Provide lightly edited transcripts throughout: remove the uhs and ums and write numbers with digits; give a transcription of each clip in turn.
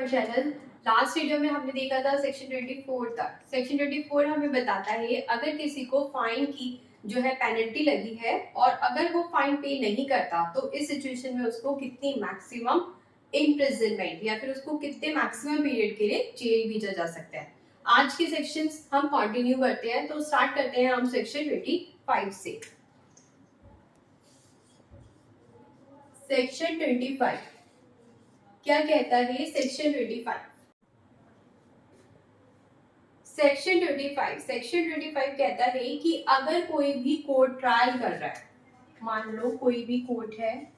Our channel. Last video में हमने देखा था सेक्शन 24 तक। सेक्शन 24 हमें बताता है अगर किसी को फाइन की जो है पेनल्टी लगी है और अगर वो फाइन पे नहीं करता तो इस सिचुएशन में उसको कितनी मैक्सिमम इम्प्रिजनमेंट या फिर उसको कितने मैक्सिमम पीरियड के लिए जेल भेजा जा सकता है। आज के सेक्शंस हम कंटिन्यू करते हैं, तो स्टार्ट करते हैं हम सेक्शन 25 से। सेक्शन 25 क्या कहता है? सेक्शन 25 कहता है कि अगर कोई भी कोर्ट ट्रायल कर रहा है, मान लो कोई भी कोर्ट है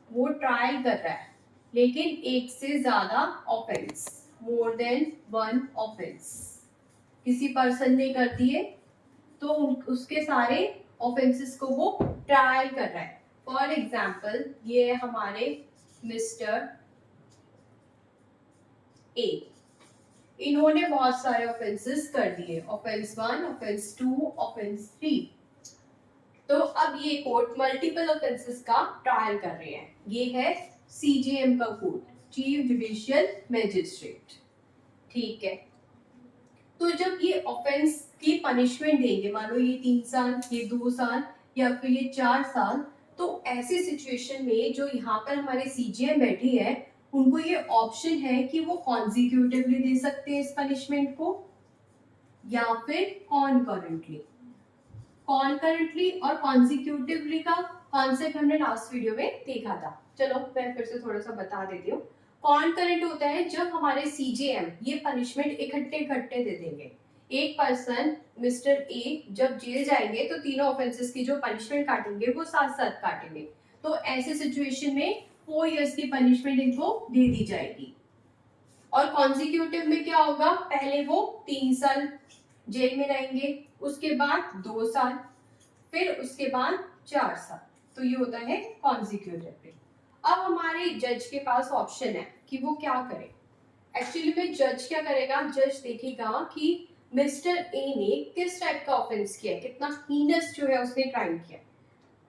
वो ट्रायल कर रहा है लेकिन एक से ज्यादा offence, more than one offence किसी पर्सन ने कर दिए, तो उसके सारे ऑफेंसेस को वो ट्रायल कर रहा है। फॉर एग्जाम्पल ये हमारे मिस्टर ए, इन्होंने बहुत सारे ऑफेंसेस कर दिए, ऑफेंस 1, ऑफेंस 2, ऑफेंस 3। तो अब ये कोर्ट मल्टीपल ऑफेंसेस का ट्रायल कर रहे हैं। ये है सीजेएम का कोर्ट, चीफ जुडिशियल मैजिस्ट्रेट, ठीक है। तो जब ये ऑफेंस की पनिशमेंट देंगे, मान लो ये 3 साल, ये 2 साल या फिर ये 4 साल, तो ऐसी सिचुएशन में जो यहाँ पर हमारे सीजीएम बैठी है उनको ये ऑप्शन है कि वो कॉन्जिक्यूटिवली दे सकते हैं इस पनिशमेंट को या फिर कॉनकरेंटली। कॉनकरेंटली और कॉन्जिक्यूटिवली का कॉन्सेप्ट हमने लास्ट वीडियो में देखा था। चलो मैं फिर से थोड़ा सा बता देती हूँ। कॉनकरेंट होता है जब हमारे सीजेएम ये पनिशमेंट इकट्ठे इकट्ठे दे देंगे। एक पर्सन मिस्टर ए जब जेल जाएंगे तो तीनों ऑफेंसेस की जो पनिशमेंट काटेंगे वो साथ साथ काटेंगे। तो ऐसे सिचुएशन में 4 इयर्स की पनिशमेंट इनको दे दी जाएगी। और कॉन्जिक्यूटिव में क्या होगा? पहले वो 3 साल जेल में रहेंगे, उसके बाद 2 साल, फिर उसके बाद 4 साल। तो ये होता है कॉन्जिक्यूटिव। अब हमारे जज के पास ऑप्शन है कि वो क्या करे। एक्चुअली में जज क्या करेगा? जज देखेगा कि मिस्टर ए ने किस टाइप का ऑफेंस किया, कितना हीनस जो है उसने क्राइम किया,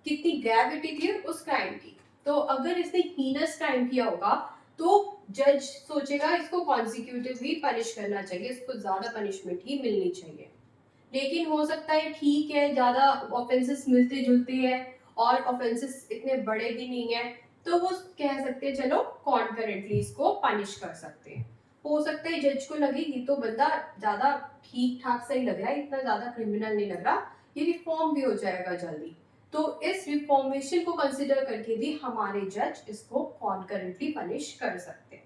कितनी ग्रेविटी थी उस क्राइम की। तो अगर इसने हीनस क्राइम किया होगा तो जज सोचेगा इसको कॉन्जिक्यूटिवली पनिश करना चाहिए, इसको ज्यादा पनिशमेंट ही मिलनी चाहिए। लेकिन हो सकता है ठीक है ज्यादा ऑफेंसेस मिलते जुलते हैं और ऑफेंसेस इतने बड़े भी नहीं है, तो वो कह सकते हैं चलो कॉन्करेंटली इसको पनिश कर सकते हैं। हो सकता है जज को लगे ये तो बंदा ज्यादा ठीक ठाक सही लग रहा है, इतना ज्यादा क्रिमिनल नहीं लग रहा, ये रिफॉर्म भी हो जाएगा जल्दी। तो इस रिफॉर्मेशन को कंसिडर करके भी हमारे जज इसको कॉन्करेंटली पनिश कर सकते हैं।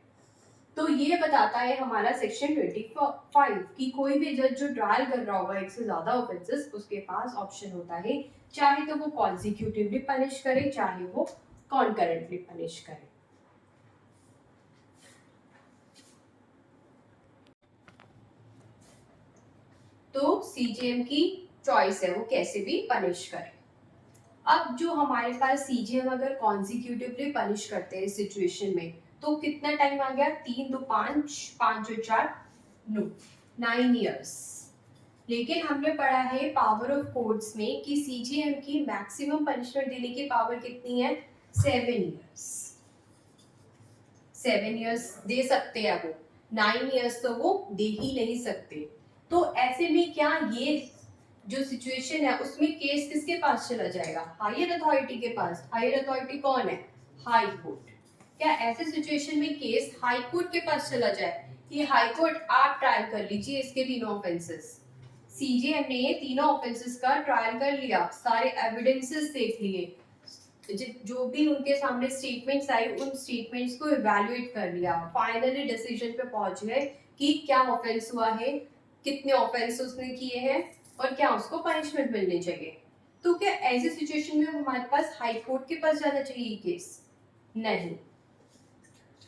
तो ये बताता है हमारा सेक्शन 25 कि कोई भी जज जो ट्रायल कर रहा होगा एक से ज्यादा ऑफेंसेस, उसके पास ऑप्शन होता है चाहे तो वो कॉन्जिक्यूटिवली पनिश करे चाहे वो कॉन्करेंटली पनिश करे। तो सीजीएम की चॉइस है वो कैसे भी पनिश करे। अब जो हमारे पास सीजीएम अगर कॉन्जिक्यूटिवली पनिश करते हैं इस सिचुएशन में तो कितना टाइम आ गया? 3 2 5, 5 2 4, 9 इयर्स। लेकिन हमने पढ़ा है पावर ऑफ कोर्ट्स में कि सीजीएम की मैक्सिमम पनिशमेंट देने की पावर कितनी है? 7 इयर्स। 7 इयर्स दे सकते हैं वो, 9 इयर्स तो वो दे ही नहीं सकते। तो ऐसे में क्या ये जो सिचुएशन है उसमें केस किसके पास चला जाएगा? हायर अथॉरिटी के पास। हायर अथॉरिटी कौन है? High court. क्या ऐसे सिचुएशन में केस हाई कोर्ट के पास चला जाए कि हाई कोर्ट आप ट्रायल कर लीजिए इसके तीनों ऑफेंसेस? सीजेएम ने तीनों ऑफेंसेस का ट्रायल कर लिया, सारे एविडेंसेस देख लिए, जो भी उनके सामने स्टेटमेंट्स आई उन स्टेटमेंट्स को इवैल्यूएट कर लिया, फाइनली डिसीजन पे पहुंच गए कि क्या ऑफेंस हुआ है, कितने ऑफेंस उसने किए हैं और क्या उसको पनिशमेंट मिलनी चाहिए। तो क्या ऐसी सिचुएशन में हमारे पास हाई कोर्ट के पास जाना चाहिए केस? नहीं।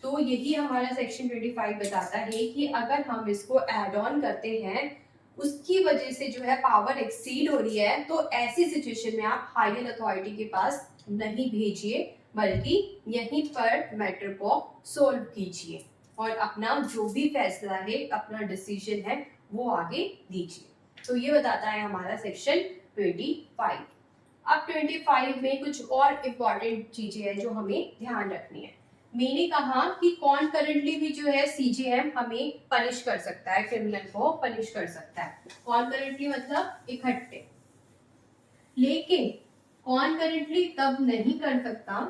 तो यही हमारा सेक्शन 25 बताता है कि अगर हम इसको ऐड ऑन करते हैं उसकी वजह से जो है पावर एक्सीड हो रही है, तो ऐसी सिचुएशन में आप हायर अथॉरिटी के पास नहीं भेजिए बल्कि यहीं पर मैटर को सोल्व कीजिए और अपना जो भी फैसला है, अपना डिसीजन है वो आगे दीजिए। तो ये बताता है हमारा सेक्शन 25। अब 25 में कुछ और इम्पोर्टेंट चीजें हैं जो हमें ध्यान रखनी है। मैंने कहा कि कॉन्करेंटली भी जो है सीजेएम हमें पनिश कर सकता है, क्रिमिनल को पनिश कर सकता है। कॉन्करेंटली मतलब इकट्ठे, लेकिन कॉन्करेंटली तब नहीं कर सकता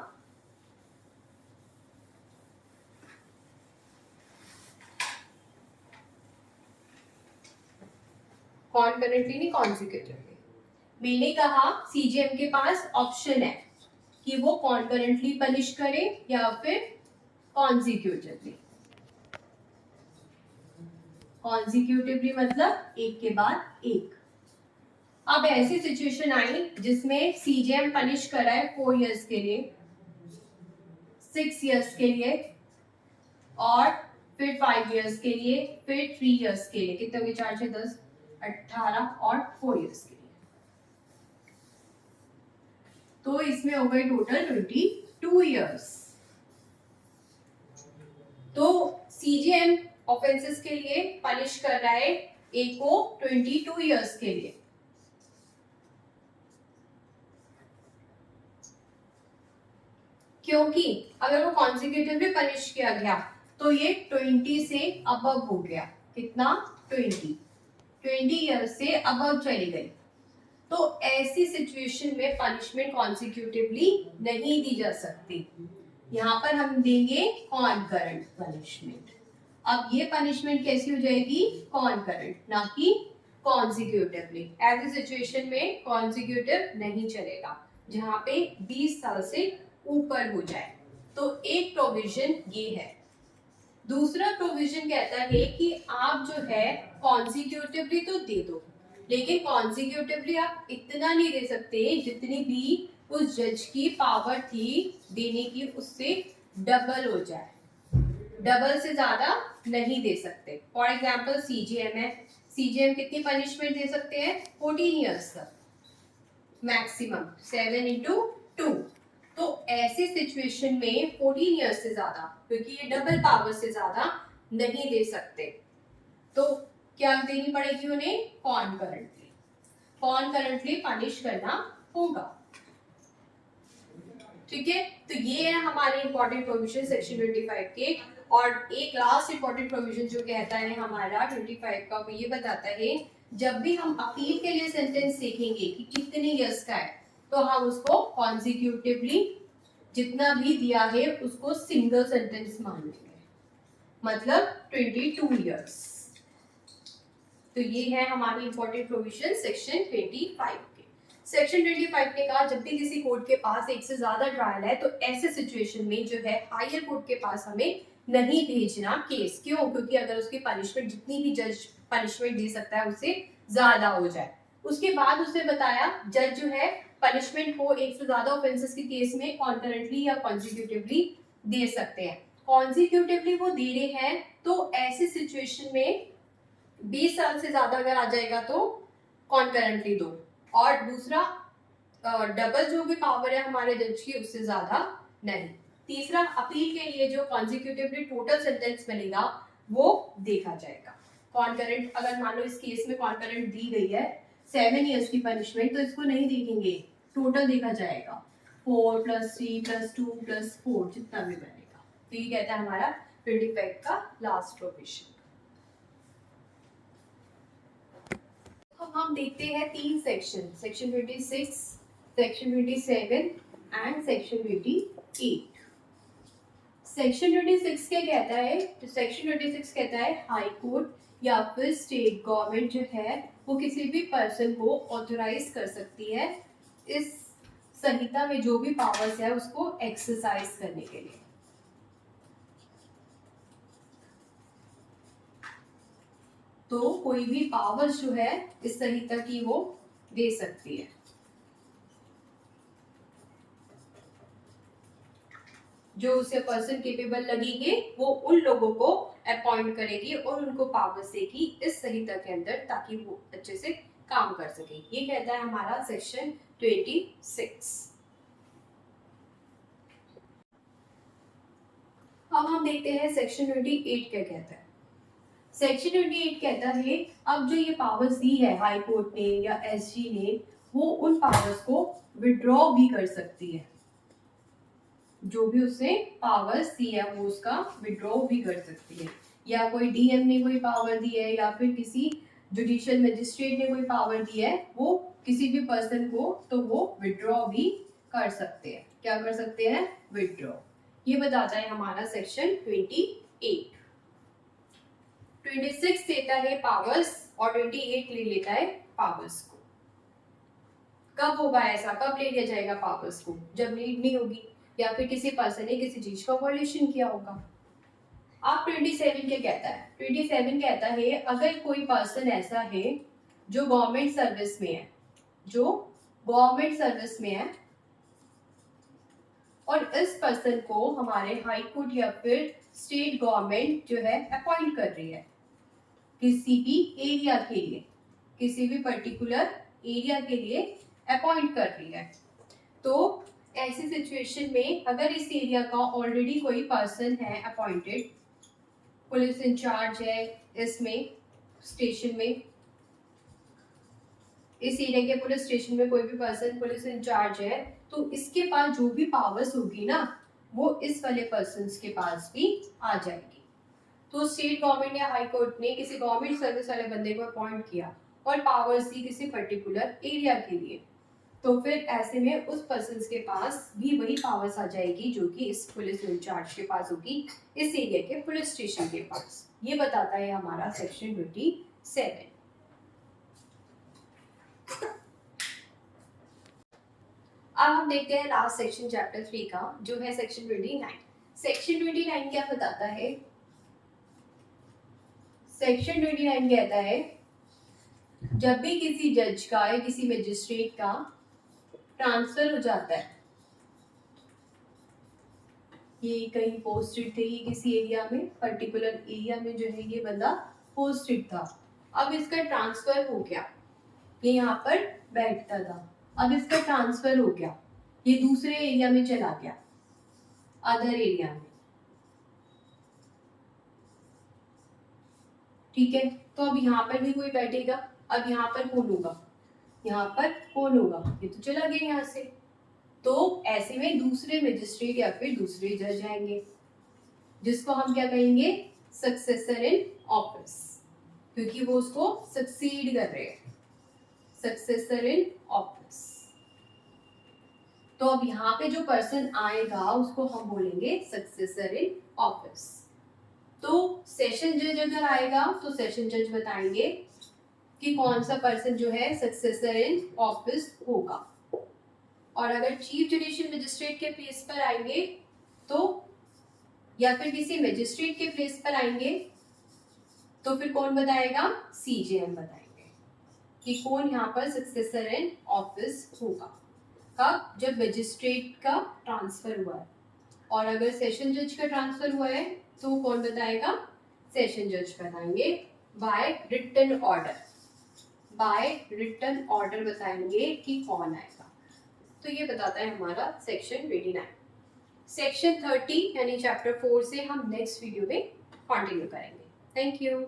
कॉन्करेंटली नहीं, कॉन्सिक्यूटिवली। मैंने कहा सीजेएम के पास ऑप्शन है कि वो कॉन्करेंटली पनिश करे या फिर कॉन्सिक्यूटिवली। कॉन्सिक्यूटिवली मतलब एक के बाद एक। अब ऐसी सिचुएशन आई जिसमें सीजेएम पनिश करा है 4 इयर्स के लिए, 6 इयर्स के लिए और फिर 5 इयर्स के लिए, फिर 3 इयर्स के लिए। कितने हो गए? 4 6 10 18 और 4 इयर्स के लिए। तो इसमें हो गए टोटल 22 इयर्स। तो सीजेएम ऑफेंसेस के लिए पनिश कर रहा है ए को 22 इयर्स के लिए। क्योंकि अगर वो कॉन्सिक्यूटिवली पनिश किया गया तो ये 20 से अबव हो गया। कितना? 20 इयर्स से अबव चली गई। तो ऐसी सिचुएशन में पनिशमेंट कॉन्सिक्यूटिवली नहीं दी जा सकती। यहाँ पर हम देंगे कॉन्करेंट पनिशमेंट। अब ये पनिशमेंट कैसी हो जाएगी? कॉन्करेंट, ना कि कॉन्सिक्यूटिवली। ऐसी सिचुएशन में कॉन्सिक्यूटिव नहीं चलेगा जहाँ पे 20 साल से ऊपर हो जाए। तो एक प्रोविजन ये है। दूसरा प्रोविजन कहता है कि आप जो है कॉन्सिक्यूटिवली तो दे दो, लेकिन कॉन्सिक्यूटिवली आप इतना नहीं दे सकते जितनी भी उस जज की पावर थी देने की, उससे डबल हो जाए। डबल से ज्यादा नहीं दे सकते। फॉर एग्जाम्पल सीजेएम है, सीजेएम कितनी पनिशमेंट दे सकते हैं? 14 इयर्स तक मैक्सिमम, 7 into 2। तो ऐसी सिचुएशन में 14 इयर्स से ज्यादा, क्योंकि ये डबल पावर से ज्यादा नहीं दे सकते, तो क्या देनी पड़ेगी उन्हें? कॉन्करेंटली। कॉन्करेंटली पनिश करना होगा। ठीक है, तो ये है हमारे इंपॉर्टेंट प्रोविजन सेक्शन 25 के। और एक लास्ट इंपॉर्टेंट प्रोविजन जो कहता है हमारा 25 का, वो ये बताता है जब भी हम अपील के लिए सेंटेंस देखेंगे कि कितने इयर्स का है, तो हम उसको कॉन्सिक्यूटिवली जितना भी दिया है उसको सिंगल सेंटेंस मान लेंगे, मतलब 22 इयर्स। तो ये है हमारी इंपॉर्टेंट प्रोविजन सेक्शन 25 के। सेक्शन 25 ने कहा जब भी किसी कोर्ट के पास एक से ज्यादा ट्रायल है तो ऐसे सिचुएशन में जो है हायर कोर्ट के पास हमें नहीं भेजना केस। क्यों? क्योंकि अगर उसकी पनिशमेंट जितनी भी जज पनिशमेंट दे सकता है उससे ज्यादा हो जाए। उसके बाद उसने बताया जज जो है पनिशमेंट को एक से ज्यादा ऑफेंसेस के केस में कॉन्करेंटली या कॉन्सिक्यूटिवली दे सकते हैं। कॉन्सिक्यूटिवली वो दे रहे हैं तो ऐसी सिचुएशन में 20 साल से ज्यादा अगर आ जाएगा तो कॉन्करेंटली दो, और दूसरा डबल जो भी पावर है हमारे जज की उससे ज्यादा नहीं। तीसरा, अपील के लिए जो कॉन्सिक्यूटिवली टोटल सेंटेंस मिलेगा वो देखा जाएगा। कॉन्करेंट अगर मान लो इस केस में कॉन्करेंट दी गई है 7 इयर्स की पनिशमेंट, तो इसको नहीं देखेंगे, टोटल देखा जाएगा 4 + 3 + 2 + 4 जितना भी बनेगा। तो ये कहता है हमारा 25 का लास्ट प्रोविजन। अब हम देखते हैं 3 section, section 26, section 27 and section 28। Section 26 क्या कहता है? तो सेक्शन 26 कहता है हाई कोर्ट या फिर स्टेट गवर्नमेंट जो है वो किसी भी पर्सन को ऑथराइज कर सकती है इस संहिता में जो भी पावर्स है उसको एक्सरसाइज करने के लिए। तो कोई भी पावर्स जो है इस संहिता की वो दे सकती है। जो उसे पर्सन केपेबल लगेंगे वो उन लोगों को अपॉइंट करेगी और उनको पावर्स देगी इस संहिता के अंदर, ताकि वो अच्छे से काम कर सके। ये कहता है हमारा सेक्शन 26। अब हम देखते हैं सेक्शन 28 क्या कहता है। सेक्शन 28 कहता है अब जो ये पावर्स दी है हाई कोर्ट ने या एसजी ने, वो उन पावर्स को विड्रॉ भी कर सकती है। जो भी उसने पावर सी है वो उसका विड्रॉ भी कर सकती है, या कोई डीएम ने कोई पावर दी है या फिर किसी जुडिशियल मजिस्ट्रेट ने कोई पावर दी है वो किसी भी पर्सन को, तो वो विड्रॉ भी कर सकते हैं। क्या कर सकते हैं? विड्रॉ। ये बताता है हमारा सेक्शन 28। 26 देता है पावर्स और 28 ले लेता है पावर्स को। कब होगा ऐसा, कब ले लिया जाएगा पावर्स को? जब नीड नहीं होगी या फिर किसी पर्सन ने किसी चीज का वॉल्यूशन किया होगा। अब 27 क्या कहता है? 27 कहता है अगर कोई पर्सन ऐसा है जो गवर्नमेंट सर्विस में है, जो गवर्नमेंट सर्विस में है और इस पर्सन को हमारे हाई कोर्ट या फिर स्टेट गवर्नमेंट जो है अपॉइंट कर रही है किसी भी एरिया के लिए, किसी भी पर्टिकुलर एरिया के लिए अपॉइंट कर रही है, तो ऐसी सिचुएशन में अगर इस एरिया का ऑलरेडी कोई पर्सन है अपॉइंटेड, पुलिस इंचार्ज है इसमें स्टेशन में, इस एरिया के पुलिस स्टेशन में कोई भी पर्सन पुलिस इंचार्ज है, तो इसके पास जो भी पावर्स होगी ना वो इस वाले पर्सन के पास भी आ जाएगी। तो स्टेट गवर्नमेंट या हाई कोर्ट ने किसी गवर्नमेंट सर्विस वाले बंदे को अपॉइंट किया और पावर्स दी किसी पर्टिकुलर एरिया के लिए, तो फिर ऐसे में उस पर्सन के पास भी वही पावर्स आ जाएगी जो कि इस पुलिस इंचार्ज के पास होगी, इस एरिया के पुलिस स्टेशन के पास। ये बताता है हमारा सेक्शन 27। अब हम देखते हैं लास्ट सेक्शन चैप्टर 3 का, जो है सेक्शन 29। सेक्शन 29 क्या बताता है? सेक्शन 29 कहता है जब भी किसी जज का या किसी मजिस्ट्रेट का ट्रांसफर हो जाता है, ये कहीं पोस्टेड थे, ये किसी एरिया में, पर्टिकुलर एरिया में जो है ये बंदा पोस्टेड था, अब इसका ट्रांसफर हो गया, ये यहाँ पर बैठता था, अब इसका ट्रांसफर हो गया, ये दूसरे एरिया में चला गया, अदर एरिया में, ठीक है। तो अब यहाँ पर भी कोई बैठेगा, अब यहाँ पर कौन होगा? यहाँ पर कौन होगा? ये तो चला गया यहाँ से, तो ऐसे में दूसरे मजिस्ट्रेट या फिर दूसरे जज आएंगे, जिसको हम क्या कहेंगे? सक्सेसर इन ऑफिस, क्योंकि वो उसको सक्सीड कर रहे हैं, सक्सेसर इन ऑफिस। तो अब यहाँ पे जो पर्सन आएगा उसको हम बोलेंगे सक्सेसर इन ऑफिस। तो सेशन जज अगर आएगा तो सेशन जज बताएंगे कि कौन सा पर्सन जो है सक्सेसर इन ऑफिस होगा, और अगर चीफ जुडिशियल मजिस्ट्रेट के प्लेस पर आएंगे तो, या फिर किसी मजिस्ट्रेट के प्लेस पर आएंगे तो फिर कौन बताएगा? सीजेएम बताएंगे कि कौन यहाँ पर सक्सेसर इन ऑफिस होगा। कब? जब मजिस्ट्रेट का ट्रांसफर हुआ है, और अगर सेशन जज का ट्रांसफर हुआ है तो कौन बताएगा? सेशन जज बताएंगे by written order, by written order बताएंगे कि कौन आएगा। तो ये बताता है हमारा सेक्शन 29। सेक्शन 30 यानी चैप्टर 4 से हम नेक्स्ट वीडियो में कंटिन्यू करेंगे। Thank you.